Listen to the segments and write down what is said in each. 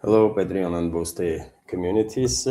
Hello, Patreon and Boosty communities.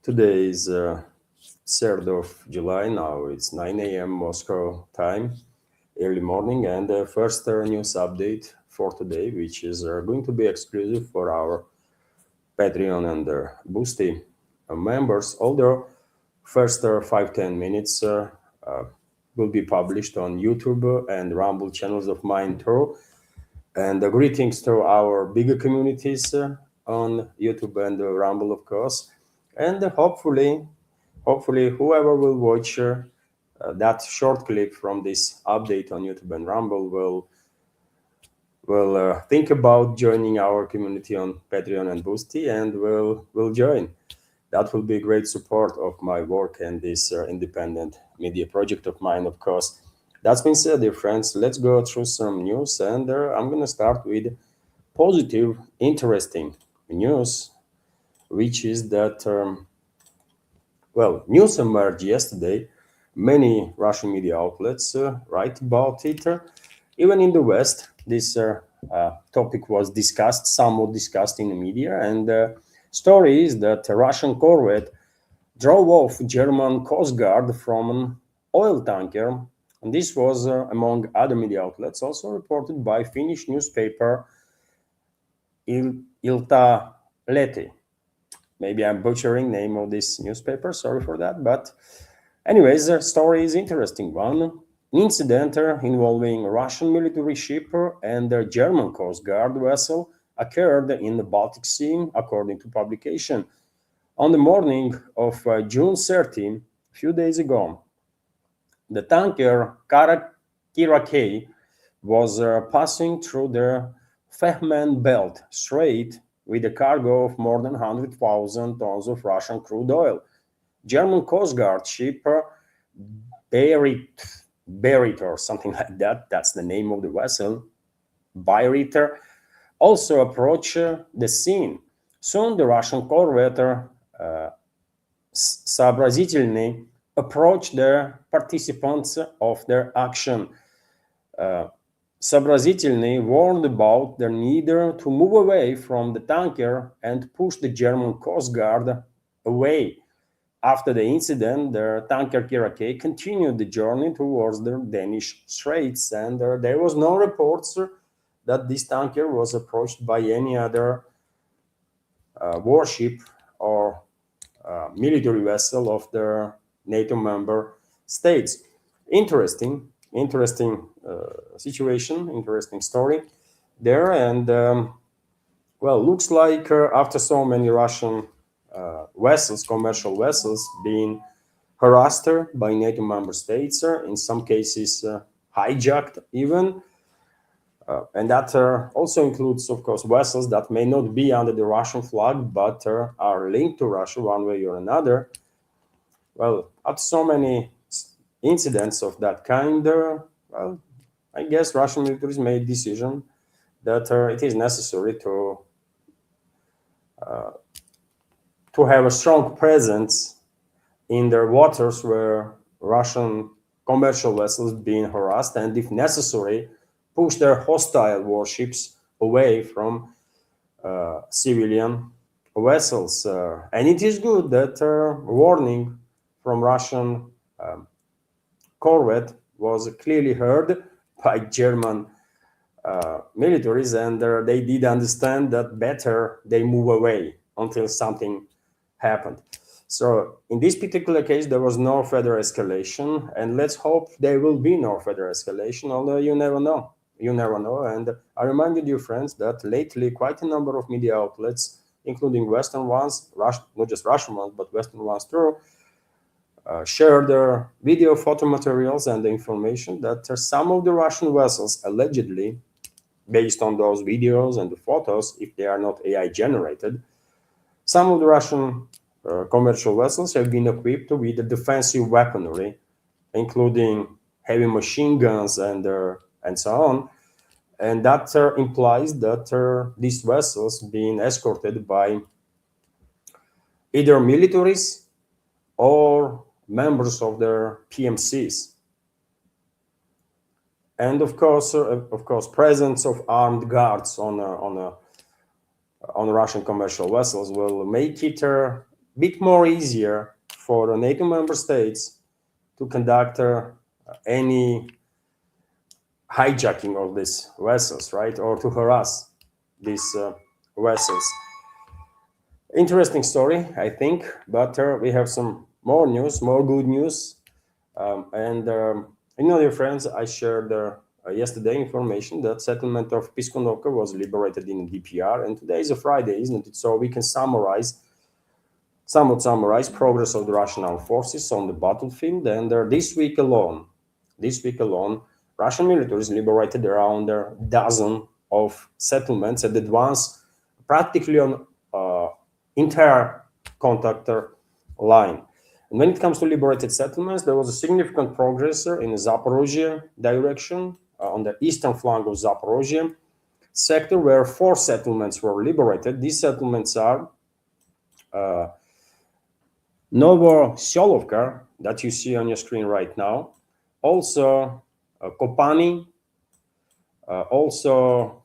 Today is 3rd of July. Now it's 9 a.m. Moscow time, early morning, and the first news update for today, which is going to be exclusive for our Patreon and Boosty members. Although first 5-10 minutes will be published on YouTube and Rumble channels of mine too. And greetings to our bigger communities on YouTube and Rumble, of course. And hopefully, whoever will watch that short clip from this update on YouTube and Rumble will think about joining our community on Patreon and Boosty, and will join. That will be great support of my work and this independent media project of mine, of course. That's been said, dear friends. Let's go through some news, and I'm going to start with positive, interesting news, which is that, news emerged yesterday. Many Russian media outlets write about it. Even in the West, this topic was discussed, somewhat discussed in the media. And story is that a Russian corvette drove off German Coast Guard from an oil tanker. And this was, among other media outlets, also reported by Finnish newspaper Iltalehti. Maybe I'm butchering name of this newspaper. Sorry for that. But anyways, the story is interesting one. An incident involving a Russian military ship and a German Coast Guard vessel occurred in the Baltic Sea, according to publication. On the morning of June 13, a few days ago, the tanker Kirakay was passing through the Fehmarn Belt Strait with a cargo of more than 100,000 tons of Russian crude oil. German Coast Guard ship Berit or something like that, that's the name of the vessel, Berit, also approached the scene. Soon the Russian corvette Сообразительный approached the participants of their action. Сообразительный warned about their need to move away from the tanker and push the German Coast Guard away. After the incident, the tanker Kirakay continued the journey towards the Danish Straits, and there was no reports that this tanker was approached by any other warship or military vessel of the NATO member states. Interesting situation, interesting story there. And looks like after so many Russian vessels, commercial vessels, being harassed by NATO member states, in some cases hijacked even, and that also includes, of course, vessels that may not be under the Russian flag, but are linked to Russia one way or another. Well, after so many incidents of that kind, I guess Russian militaries made decision that it is necessary to have a strong presence in their waters where Russian commercial vessels being harassed, and if necessary, push their hostile warships away from civilian vessels. And it is good that warning from Russian corvette was clearly heard by German militaries, and they did understand that better they move away until something happened. So in this particular case, there was no further escalation, and let's hope there will be no further escalation, although you never know. You never know. And I remind you, dear friends, that lately quite a number of media outlets, including Western ones, not just Russian ones, but Western ones too, share their video, photo materials, and the information that some of the Russian vessels allegedly, based on those videos and the photos, if they are not AI generated, some of the Russian commercial vessels have been equipped with defensive weaponry, including heavy machine guns and so on. And that implies that these vessels being escorted by either militaries or members of their PMCs. And of course, presence of armed guards on on Russian commercial vessels will make it a bit more easier for NATO member states to conduct any hijacking of these vessels, right, or to harass these vessels. Interesting story, I think, but we have some more news, more good news. Dear friends, I shared yesterday information that settlement of Piskunovka was liberated in DPR, and today is a Friday, isn't it? So we can somewhat summarize progress of the Russian armed forces on the battlefield. And this week alone, Russian militaries liberated around a dozen of settlements and advanced practically on entire contact line. And when it comes to liberated settlements, there was a significant progress in the Zaporozhye direction, on the eastern flank of Zaporozhye sector, where 4 settlements were liberated. These settlements are Novoselovka, that you see on your screen right now, also Kopani, also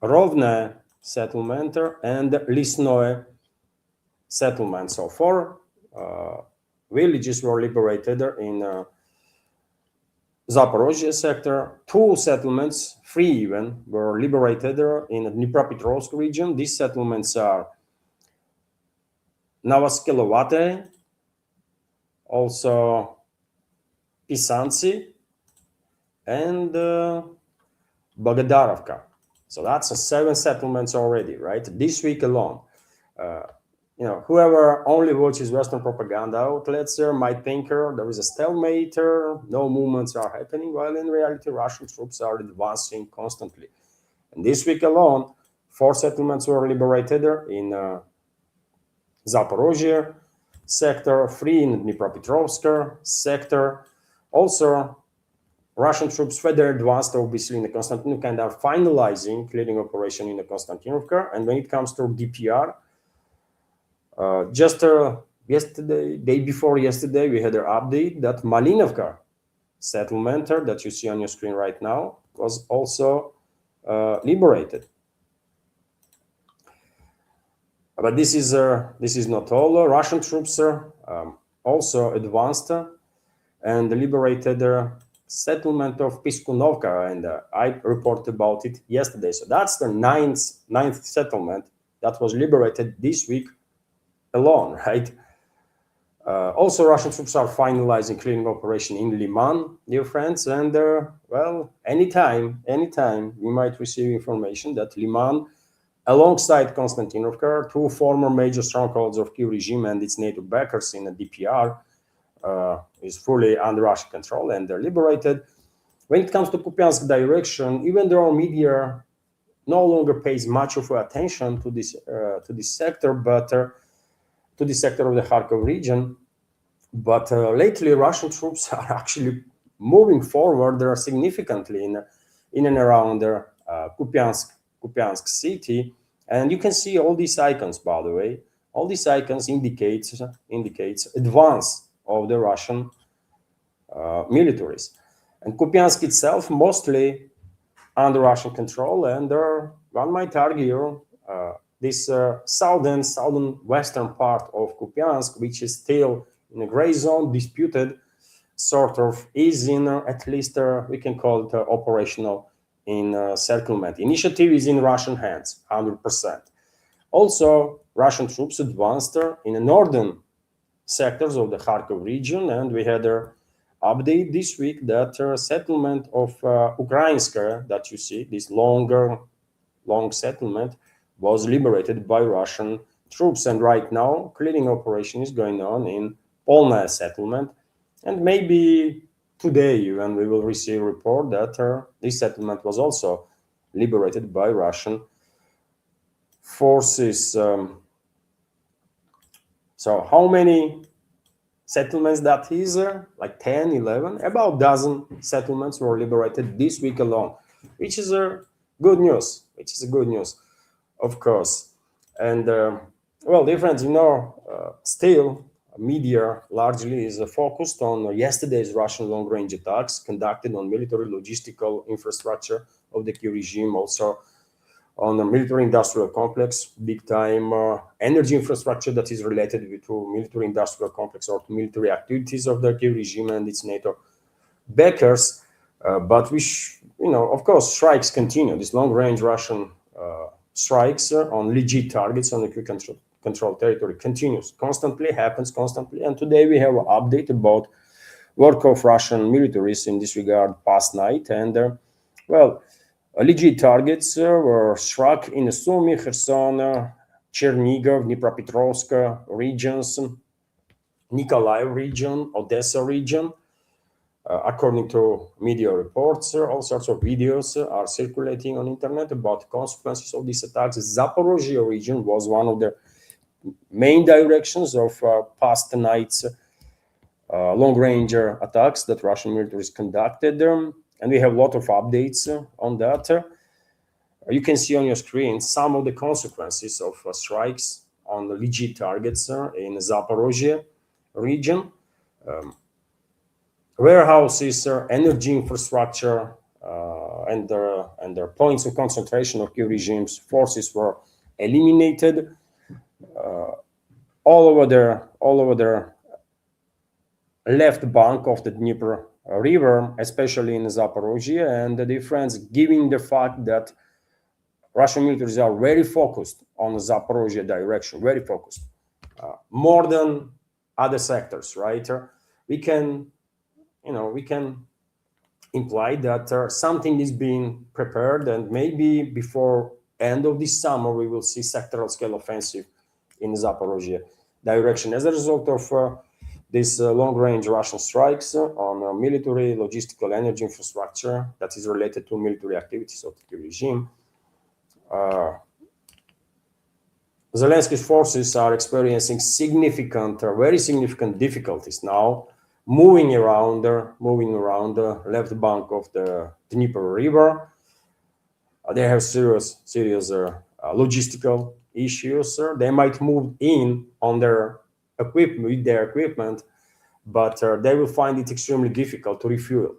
Rovne settlement, and Lisnoe settlement. So 4 villages were liberated in Zaporozhye sector. 2 settlements, 3 even, were liberated in the Dnipropetrovsk region. These settlements are Novoskelovate, also Pisanci, and Bogodarovka. So that's 7 settlements already, right? This week alone. Whoever only watches Western propaganda outlets might think there is a stalemate, no movements are happening, while in reality Russian troops are advancing constantly. And this week alone, 4 settlements were liberated in Zaporozhye sector, 3 in Dnipropetrovsk sector. Also, Russian troops further advanced, obviously, in the Konstantinovka and are finalizing clearing operation in the Konstantinovka. And when it comes to DPR, just yesterday, day before yesterday, we had an update that Malinovka settlement that you see on your screen right now was also liberated. But this is not all. Russian troops also advanced and liberated settlement of Piskunovka, and I reported about it yesterday. So that's the ninth settlement that was liberated this week alone, right? Also, Russian troops are finalizing clearing operation in Liman, dear friends, and well, anytime we might receive information that Liman, alongside Konstantinovka, 2 former major strongholds of Kyiv regime and its NATO backers in the DPR, is fully under Russian control and they're liberated. When it comes to Kupiansk direction, even though media no longer pays much of attention to this sector, but to the sector of the Kharkov region, but lately Russian troops are actually moving forward significantly in and around Kupiansk city, and you can see all these icons. By the way, all these icons indicates advance of the Russian militaries, and Kupiansk itself mostly under Russian control, and one might argue this southern western part of Kupiansk, which is still in a gray zone, disputed, sort of is in at least we can call it operational encirclement. Initiative is in Russian hands, 100%. Also, Russian troops advanced in the northern sectors of the Kharkov region, and we had an update this week that settlement of Ukrainska, that you see, this long settlement, was liberated by Russian troops, and right now clearing operation is going on in Polnaya settlement, and maybe today when we will receive a report that this settlement was also liberated by Russian forces. So how many settlements that is? Like 10, 11, about a dozen settlements were liberated this week alone, which is good news. Of course. And well, dear friends, still media largely is focused on yesterday's Russian long-range attacks conducted on military logistical infrastructure of the Kyiv regime, also on a military-industrial complex, big-time energy infrastructure that is related to military-industrial complex or to military activities of the Kyiv regime and its NATO backers. But of course, strikes continue. This long-range Russian strikes on legit targets on the Kyiv control territory continues, constantly, happens constantly. And today we have an update about work of Russian militaries in this regard past night. And legit targets were struck in the Sumy, Kherson, Chernigov, Dnipropetrovsk regions, Nikolaev region, Odessa region. According to media reports, all sorts of videos are circulating on internet about the consequences of these attacks. Zaporozhye region was one of the main directions of past night's long-range attacks that Russian militaries conducted. And we have a lot of updates on that. You can see on your screen some of the consequences of strikes on the legit targets in Zaporozhye region. Warehouses, energy infrastructure, and their points of concentration of Kyiv regime's forces were eliminated all over their left bank of the Dnieper river, especially in Zaporozhye. And the difference, given the fact that Russian militaries are very focused on the Zaporozhye direction, very focused, more than other sectors, right? We can imply that something is being prepared, and maybe before end of this summer we will see sectoral scale offensive in Zaporozhye direction as a result of these long-range Russian strikes on military, logistical, energy infrastructure that is related to military activities of the regime. Zelensky's forces are experiencing very significant difficulties now, moving around the left bank of the Dnieper River. They have serious logistical issues. They might move in on their equipment, but they will find it extremely difficult to refuel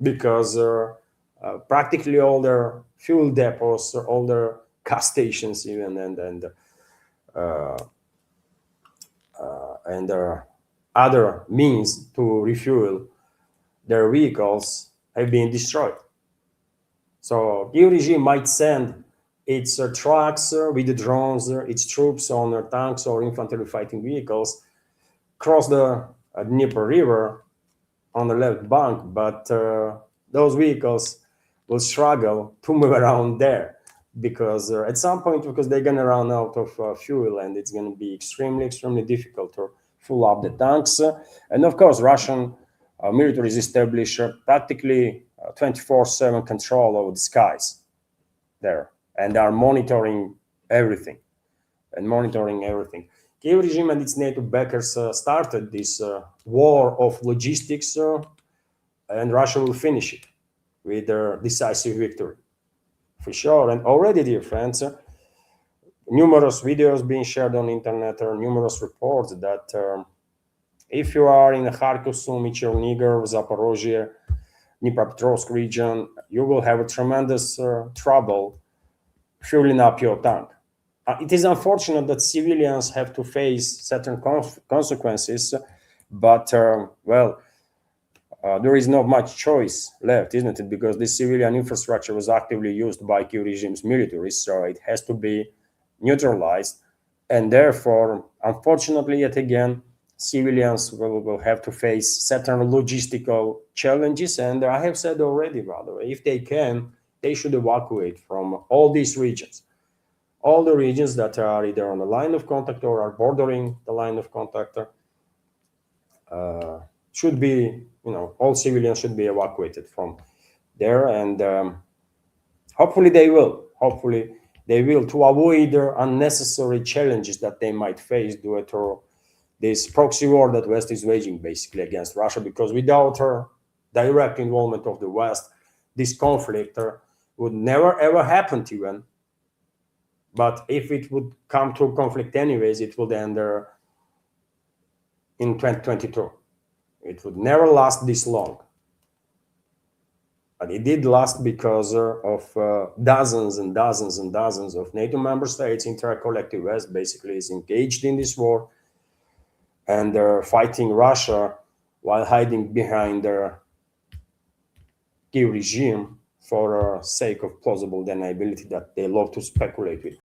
because practically all their fuel depots, all their gas stations, even and other means to refuel their vehicles have been destroyed. So the regime might send its trucks with the drones, its troops on their tanks or infantry fighting vehicles cross the Dnieper River on the left bank, but those vehicles will struggle to move around there because at some point, because they're going to run out of fuel, and it's going to be extremely difficult to fill up the tanks. And of course, Russian militaries establish practically 24/7 control over the skies there, and are monitoring everything. Kyiv regime and its NATO backers started this war of logistics, and Russia will finish it with their decisive victory, for sure. And already, dear friends, numerous videos being shared on the internet, or numerous reports that if you are in the Kharkiv, Sumy, Chernigov, Zaporozhye, Dnipropetrovsk region, you will have a tremendous trouble fueling up your tank. It is unfortunate that civilians have to face certain consequences, but there is not much choice left, isn't it? Because this civilian infrastructure was actively used by Kyiv regime's military, so it has to be neutralized. And therefore, unfortunately, yet again, civilians will have to face certain logistical challenges. And I have said already, by the way, if they can, they should evacuate from all these regions. All the regions that are either on the line of contact or are bordering the line of contact should be, all civilians should be evacuated from there. And hopefully they will. To avoid the unnecessary challenges that they might face due to this proxy war that West is waging basically against Russia, because without direct involvement of the West, this conflict would never ever happen even. But if it would come to conflict anyways, it would end in 2022. It would never last this long. But it did last because of dozens and dozens and dozens of NATO member states. Entire collective West basically is engaged in this war, and they're fighting Russia while hiding behind their key regime for sake of plausible deniability that they love to speculate with.